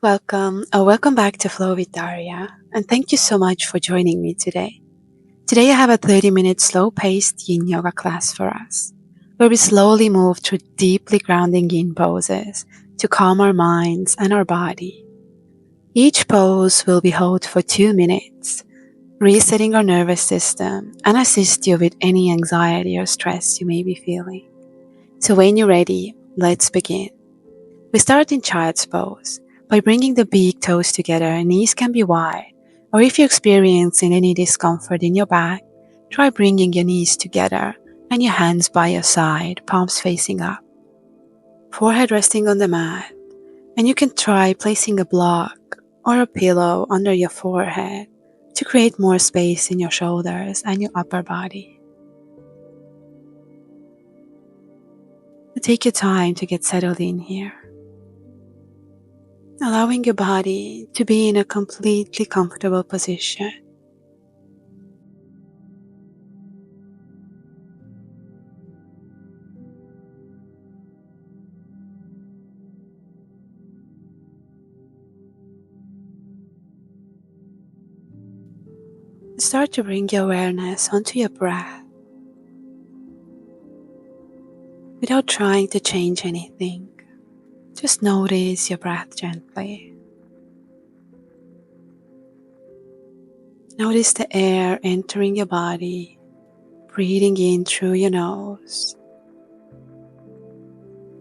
Welcome back to Flow with Darja, and thank you so much for joining me today. Today I have a 30-minute slow-paced Yin Yoga class for us, where we slowly move through deeply grounding Yin poses to calm our minds and our body. Each pose will be held for 2 minutes, resetting our nervous system and assist you with any anxiety or stress you may be feeling. So when you're ready, let's begin. We start in child's pose by bringing the big toes together and knees can be wide. Or if you're experiencing any discomfort in your back, try bringing your knees together and your hands by your side, palms facing up. Forehead resting on the mat, and you can try placing a block or a pillow under your forehead to create more space in your shoulders and your upper body. Take your time to get settled in here, allowing your body to be in a completely comfortable position. Start to bring your awareness onto your breath without trying to change anything. Just notice your breath gently. Notice the air entering your body, breathing in through your nose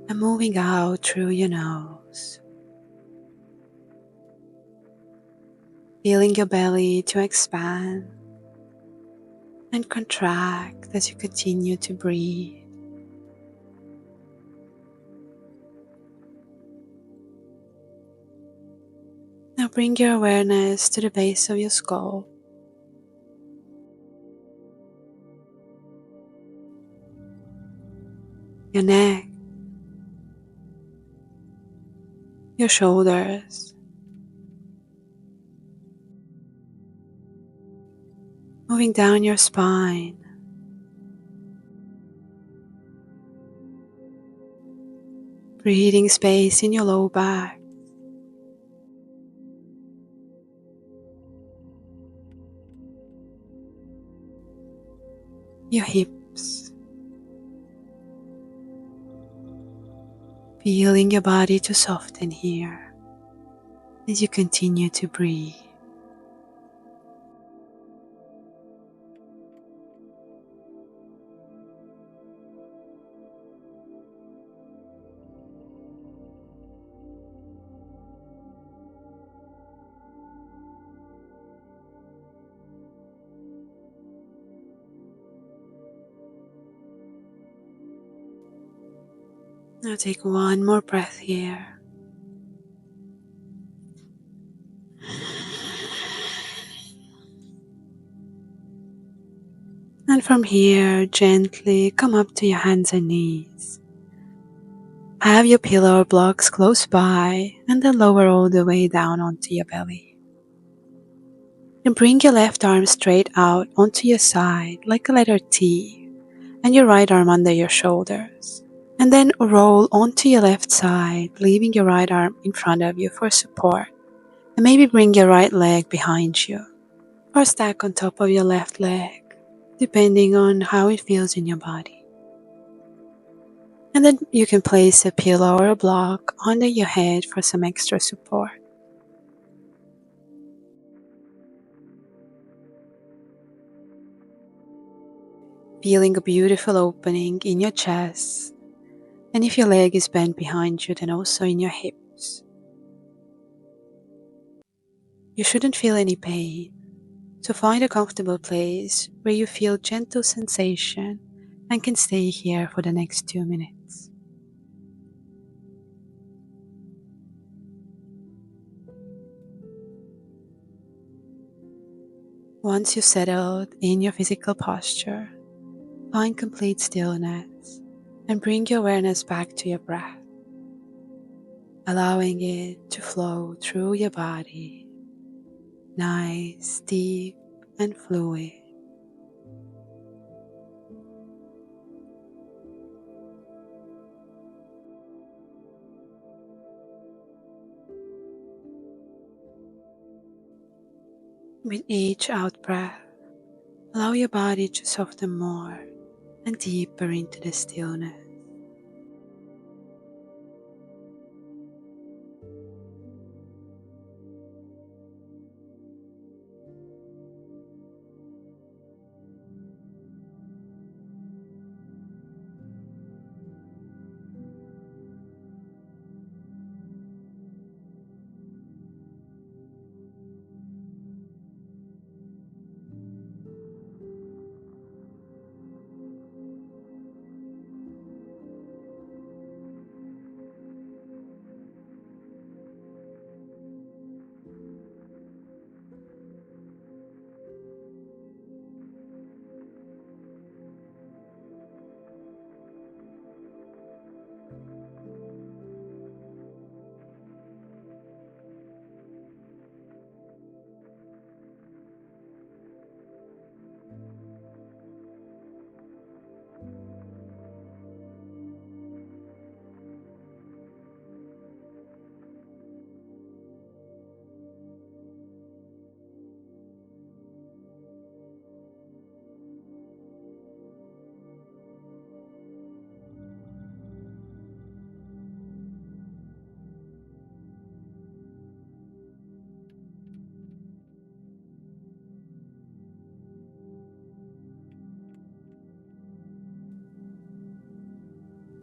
and moving out through your nose. Feeling your belly to expand and contract as you continue to breathe. Now bring your awareness to the base of your skull. Your neck, your shoulders, moving down your spine, breathing space in your low back, your hips, feeling your body to soften here as you continue to breathe. Now take one more breath here. And from here, gently come up to your hands and knees. Have your pillow or blocks close by and then lower all the way down onto your belly. And bring your left arm straight out onto your side like a letter T and your right arm under your shoulders. And then roll onto your left side, leaving your right arm in front of you for support. And maybe bring your right leg behind you or stack on top of your left leg, depending on how it feels in your body. And then you can place a pillow or a block under your head for some extra support. Feeling a beautiful opening in your chest, and if your leg is bent behind you, then also in your hips. You shouldn't feel any pain, so find a comfortable place where you feel gentle sensation and can stay here for the next 2 minutes. Once you've settled in your physical posture, find complete stillness and bring your awareness back to your breath, allowing it to flow through your body, nice, deep, and fluid. With each out breath, allow your body to soften more and deeper into the stillness.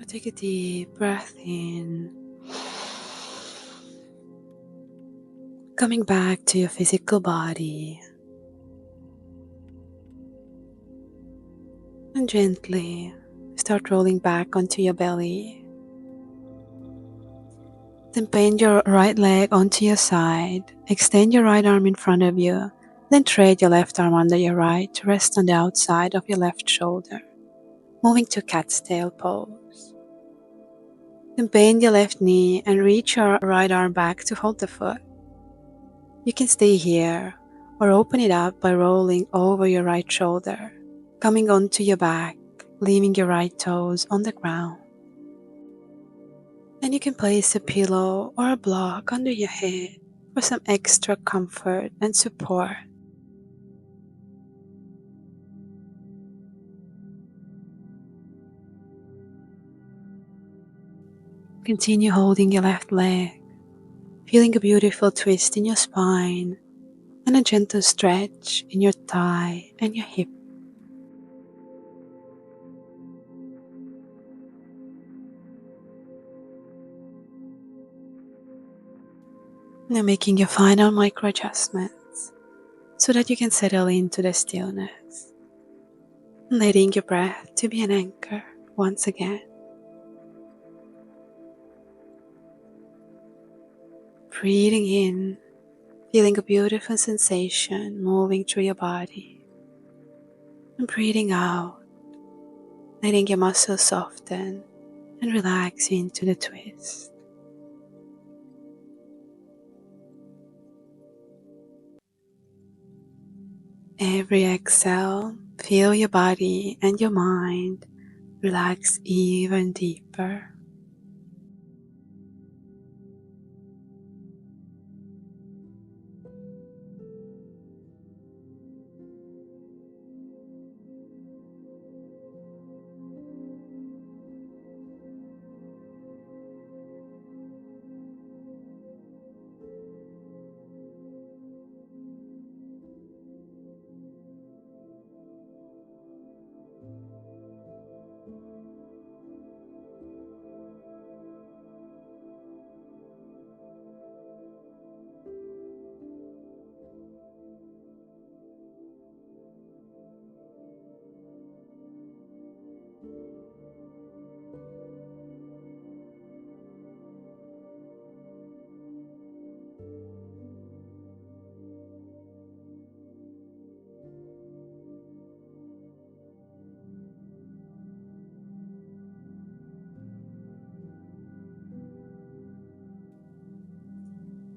Take a deep breath in, coming back to your physical body, and gently start rolling back onto your belly. Then bend your right leg onto your side, extend your right arm in front of you, then trade your left arm under your right to rest on the outside of your left shoulder, moving to cat's tail pose. Then bend your left knee and reach your right arm back to hold the foot. You can stay here or open it up by rolling over your right shoulder, coming onto your back, leaving your right toes on the ground. And you can place a pillow or a block under your head for some extra comfort and support. Continue holding your left leg, feeling a beautiful twist in your spine and a gentle stretch in your thigh and your hip. Now making your final micro adjustments so that you can settle into the stillness, letting your breath to be an anchor once again. Breathing in, feeling a beautiful sensation moving through your body, and breathing out, letting your muscles soften and relax into the twist. Every exhale, feel your body and your mind relax even deeper.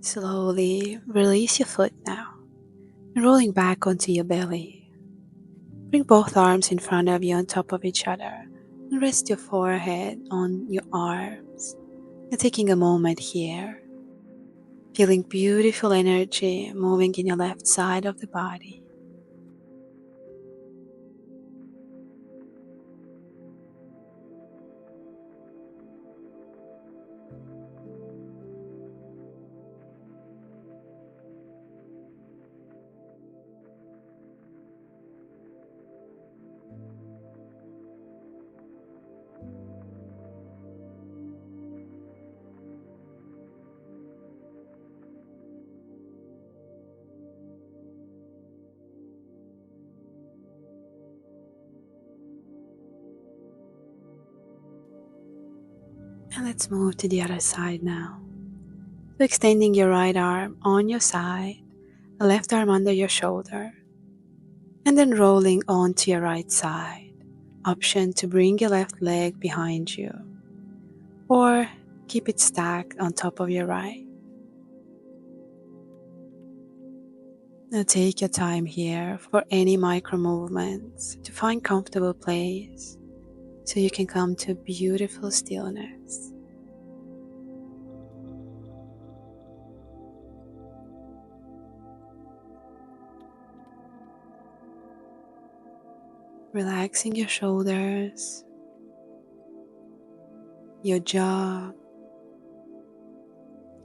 Slowly release your foot now, rolling back onto your belly. Bring both arms in front of you on top of each other and rest your forehead on your arms. And taking a moment here, feeling beautiful energy moving in your left side of the body. And let's move to the other side now. So extending your right arm on your side, the left arm under your shoulder, and then rolling onto your right side. Option to bring your left leg behind you, or keep it stacked on top of your right. Now take your time here for any micro movements to find comfortable place so you can come to beautiful stillness. Relaxing your shoulders, your jaw,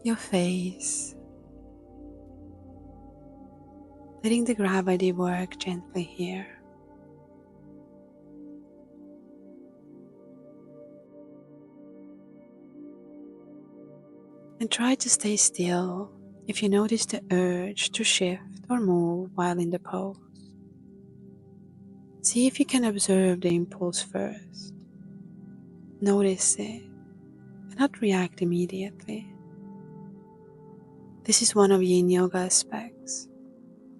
your face, letting the gravity work gently here. And try to stay still if you notice the urge to shift or move while in the pose. See if you can observe the impulse first. Notice it and not react immediately. This is one of Yin Yoga aspects.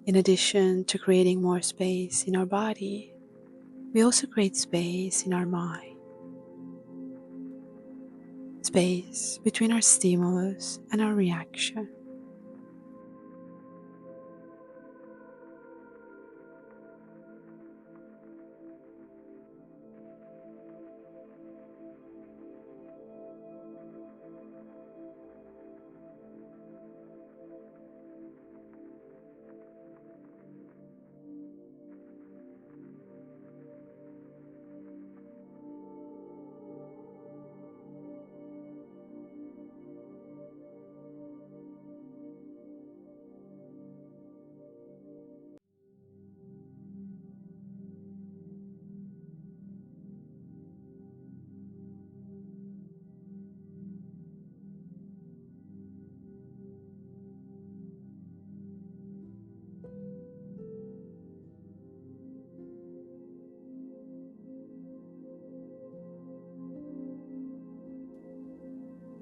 In addition to creating more space in our body, we also create space in our mind. Space between our stimulus and our reaction.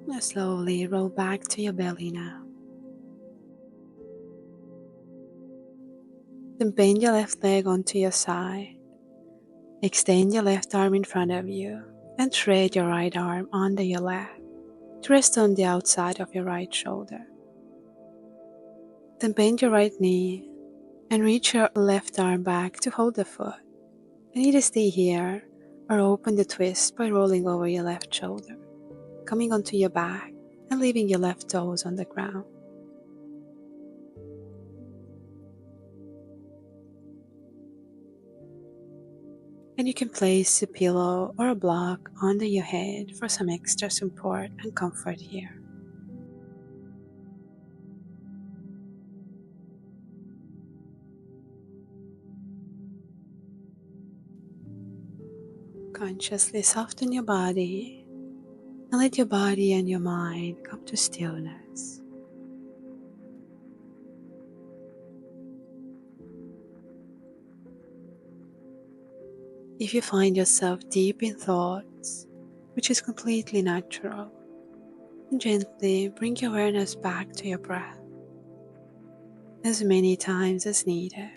Now slowly roll back to your belly now. Then bend your left leg onto your side. Extend your left arm in front of you and thread your right arm under your lap to rest on the outside of your right shoulder. Then bend your right knee and reach your left arm back to hold the foot. And either stay here or open the twist by rolling over your left shoulder, coming onto your back and leaving your left toes on the ground. And you can place a pillow or a block under your head for some extra support and comfort here. Consciously soften your body and let your body and your mind come to stillness. If you find yourself deep in thoughts, which is completely natural, then gently bring your awareness back to your breath as many times as needed.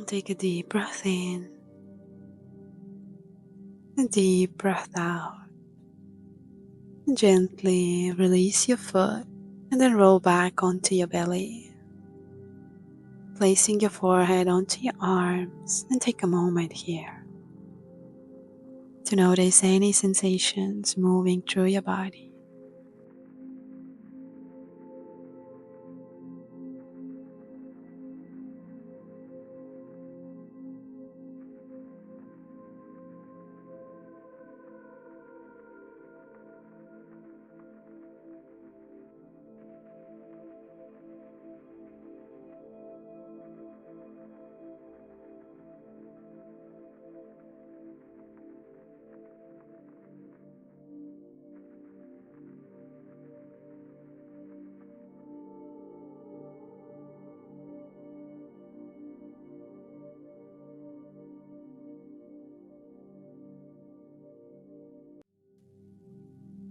take a deep breath in, a deep breath out. And gently release your foot and then roll back onto your belly, placing your forehead onto your arms, and take a moment here to notice any sensations moving through your body.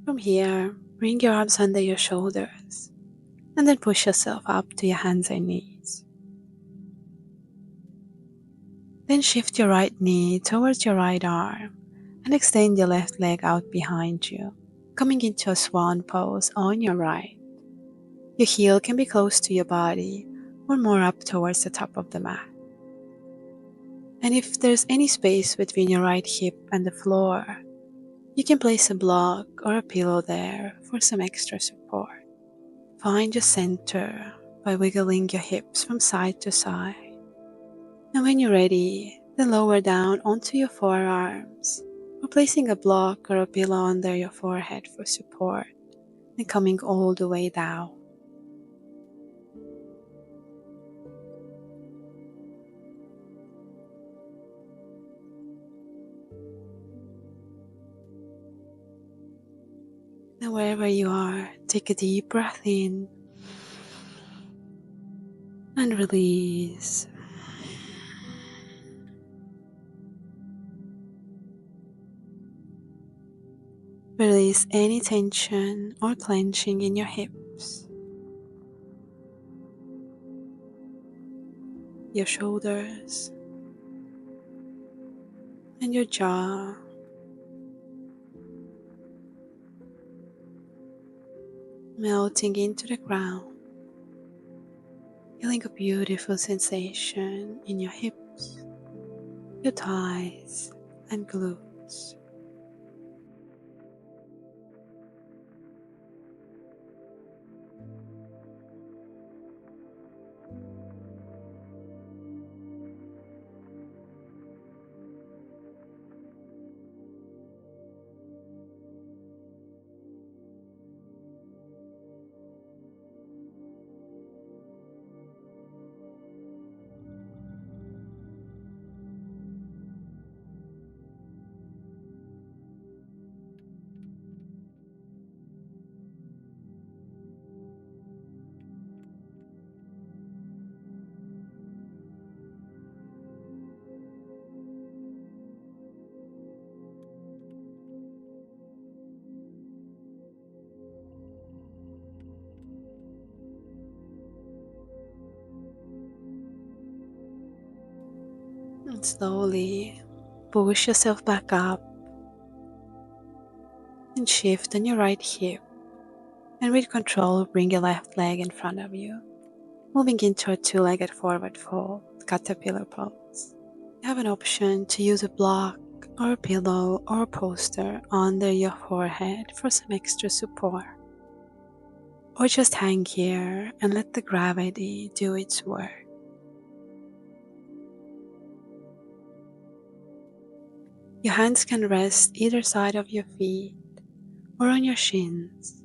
From here, bring your arms under your shoulders and then push yourself up to your hands and knees. Then shift your right knee towards your right arm and extend your left leg out behind you, coming into a swan pose on your right. Your heel can be close to your body or more up towards the top of the mat. And if there's any space between your right hip and the floor, you can place a block or a pillow there for some extra support. Find your center by wiggling your hips from side to side. And when you're ready, then lower down onto your forearms or placing a block or a pillow under your forehead for support and coming all the way down. Now wherever you are, take a deep breath in and release. Release any tension or clenching in your hips, your shoulders, and your jaw. Melting into the ground, feeling a beautiful sensation in your hips, your thighs, and glutes. And slowly push yourself back up and shift on your right hip. And with control, bring your left leg in front of you, moving into a two-legged forward fold, caterpillar pose. You have an option to use a block or a pillow or a poster under your forehead for some extra support. Or just hang here and let the gravity do its work. Your hands can rest either side of your feet or on your shins.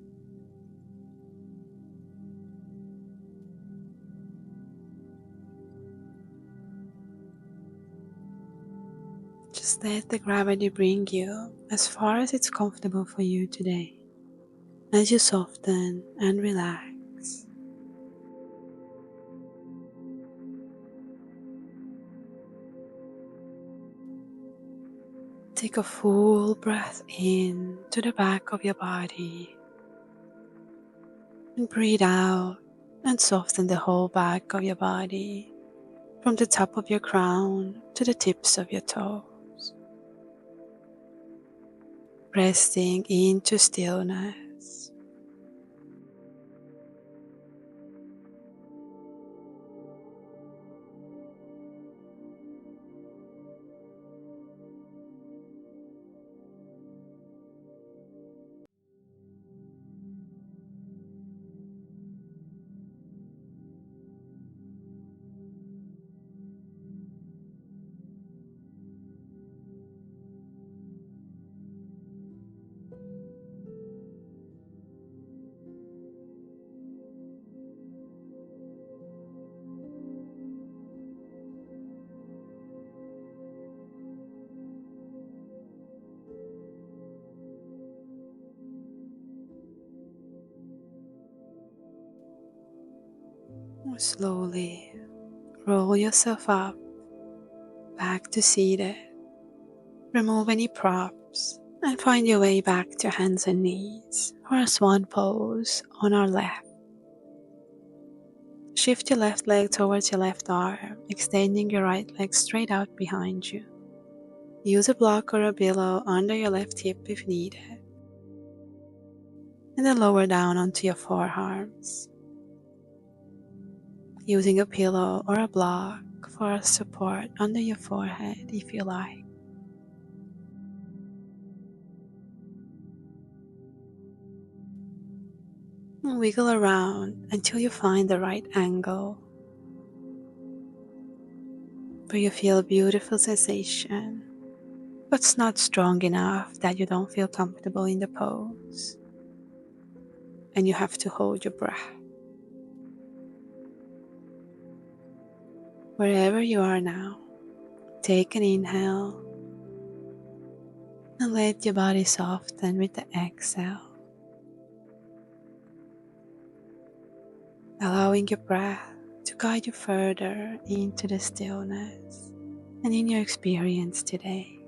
Just let the gravity bring you as far as it's comfortable for you today, as you soften and relax. Take a full breath in to the back of your body and breathe out and soften the whole back of your body, from the top of your crown to the tips of your toes, resting into stillness. Slowly roll yourself up back to seated. Remove any props and find your way back to hands and knees for a swan pose on our left. Shift your left leg towards your left arm, extending your right leg straight out behind you. Use a block or a pillow under your left hip if needed, and then lower down onto your forearms, using a pillow or a block for support under your forehead if you like. And wiggle around until you find the right angle where you feel a beautiful sensation, but it's not strong enough that you don't feel comfortable in the pose, and you have to hold your breath. Wherever you are now, take an inhale and let your body soften with the exhale, allowing your breath to guide you further into the stillness and in your experience today.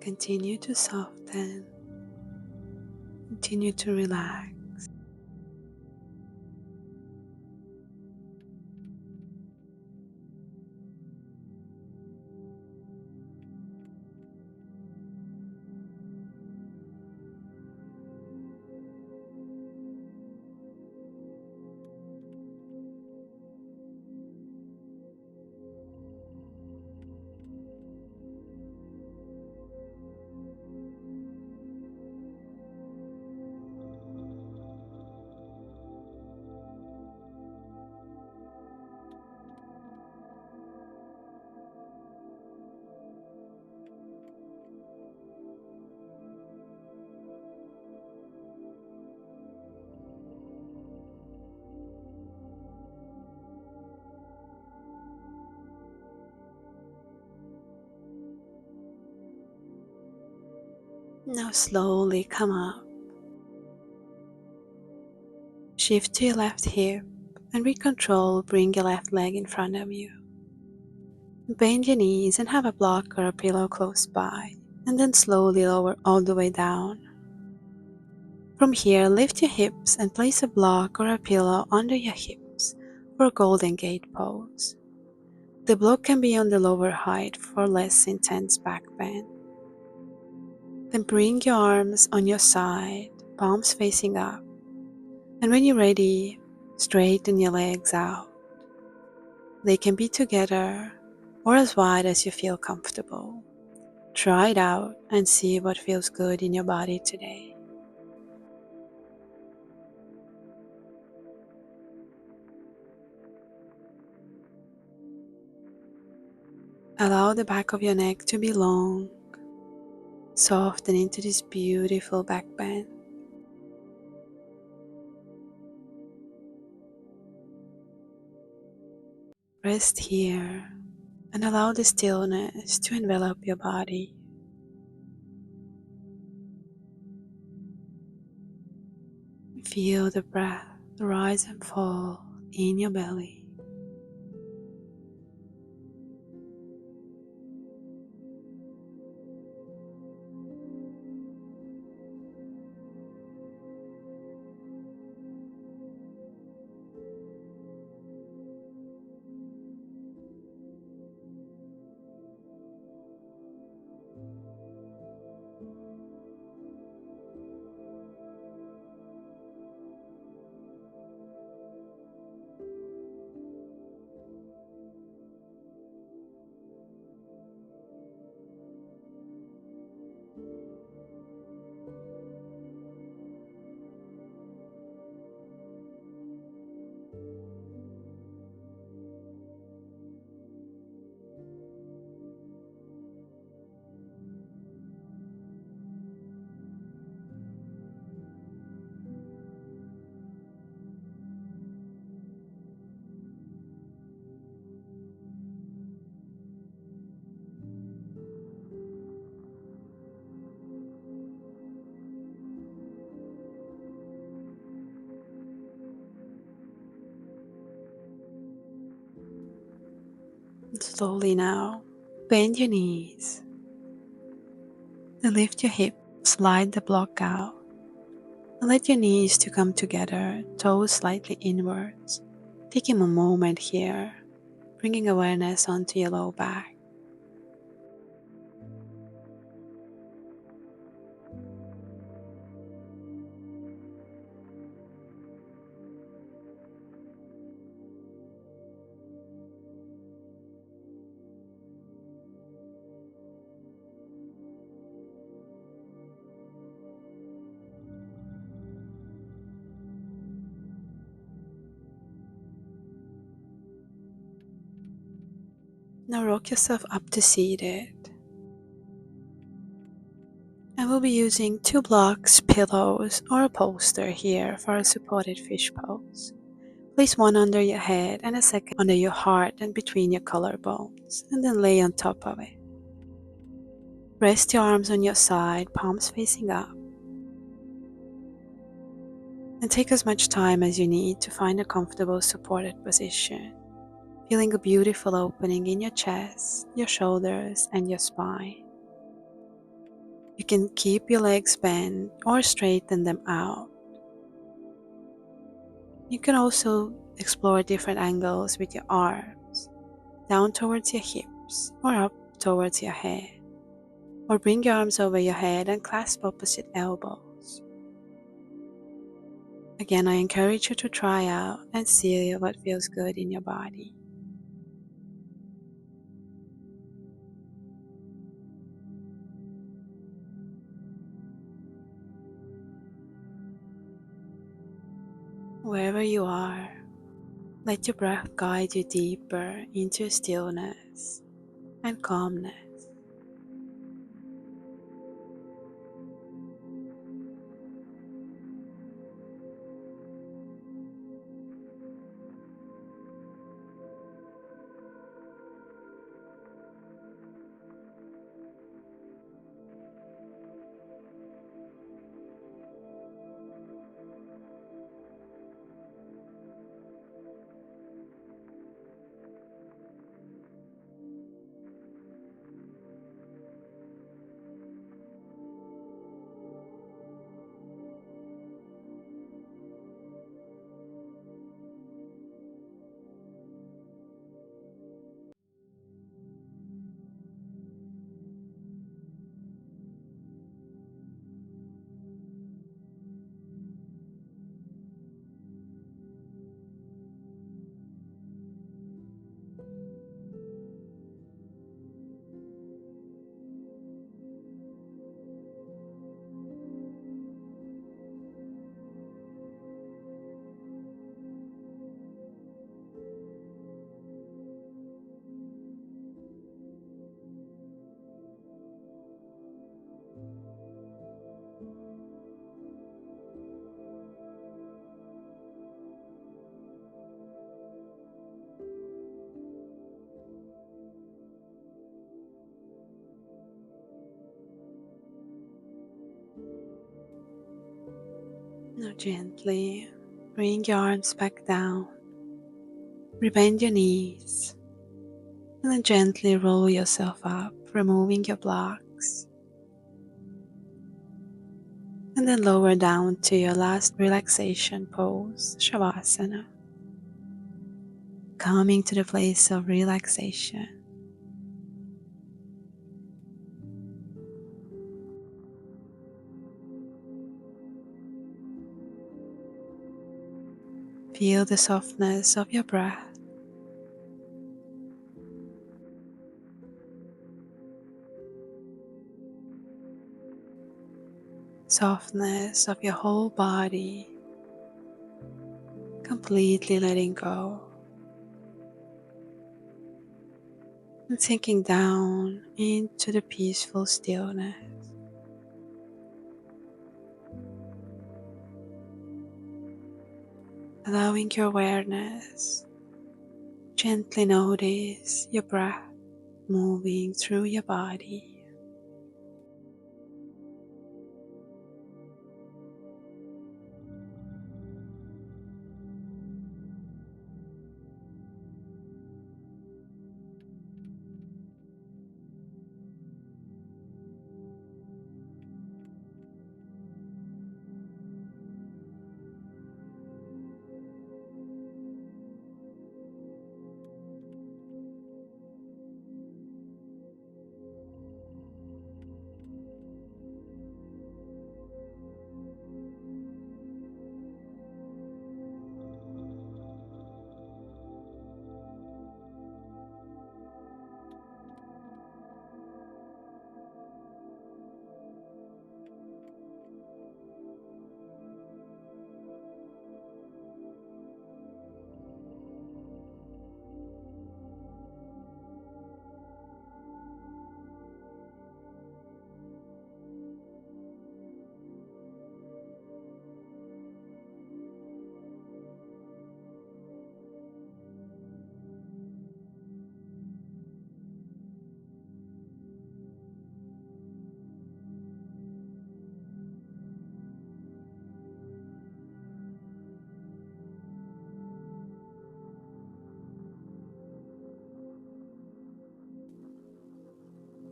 Continue to soften, continue to relax. Now slowly come up. Shift to your left hip and with control bring your left leg in front of you. Bend your knees and have a block or a pillow close by, and then slowly lower all the way down. From here, lift your hips and place a block or a pillow under your hips for a Golden Gate pose. The block can be on the lower height for less intense back bend. Then bring your arms on your side, palms facing up, and when you're ready, straighten your legs out. They can be together or as wide as you feel comfortable. Try it out and see what feels good in your body today. Allow the back of your neck to be long, soften into this beautiful back bend. Rest here and allow the stillness to envelop your body. Feel the breath rise and fall in your belly. Slowly now, bend your knees and lift your hips, slide the block out, and let your knees to come together, toes slightly inwards. Taking a moment here, bringing awareness onto your low back. Now rock yourself up to seated. And we'll be using 2 blocks, pillows, or a poster here for a supported fish pose. Place one under your head and a second under your heart and between your collarbones, and then lay on top of it. Rest your arms on your side, palms facing up. And take as much time as you need to find a comfortable supported position, feeling a beautiful opening in your chest, your shoulders, and your spine. You can keep your legs bent or straighten them out. You can also explore different angles with your arms, down towards your hips or up towards your head. Or bring your arms over your head and clasp opposite elbows. Again, I encourage you to try out and see what feels good in your body. Wherever you are, let your breath guide you deeper into stillness and calmness. Now gently bring your arms back down, rebend your knees, and then gently roll yourself up, removing your blocks. And then lower down to your last relaxation pose, Shavasana. Coming to the place of relaxation. Feel the softness of your breath. Softness of your whole body. completely letting go and sinking down into the peaceful stillness. Allowing your awareness, gently notice your breath moving through your body.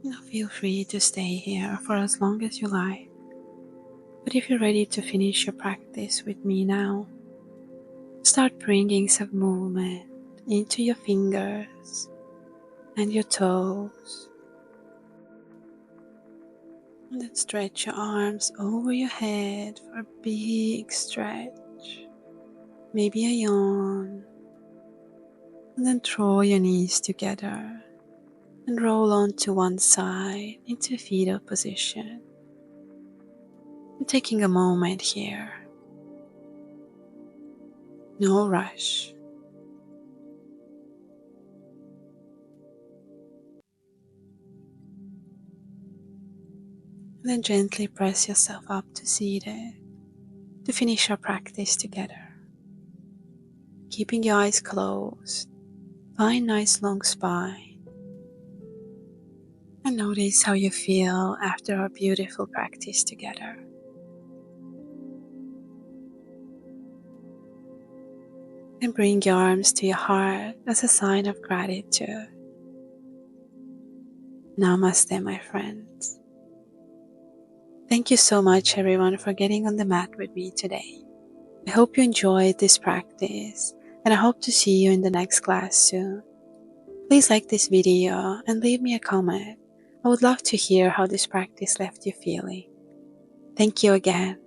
Now feel free to stay here for as long as you like. But if you're ready to finish your practice with me now, start bringing some movement into your fingers and your toes. And then stretch your arms over your head for a big stretch. Maybe a yawn. And then draw your knees together and roll onto one side into fetal position. And taking a moment here. No rush. And then gently press yourself up to seated to finish our practice together. Keeping your eyes closed, find nice long spine, and notice how you feel after our beautiful practice together. And bring your arms to your heart as a sign of gratitude. Namaste, my friends. Thank you so much, everyone, for getting on the mat with me today. I hope you enjoyed this practice, and I hope to see you in the next class soon. Please like this video and leave me a comment. I would love to hear how this practice left you feeling. Thank you again.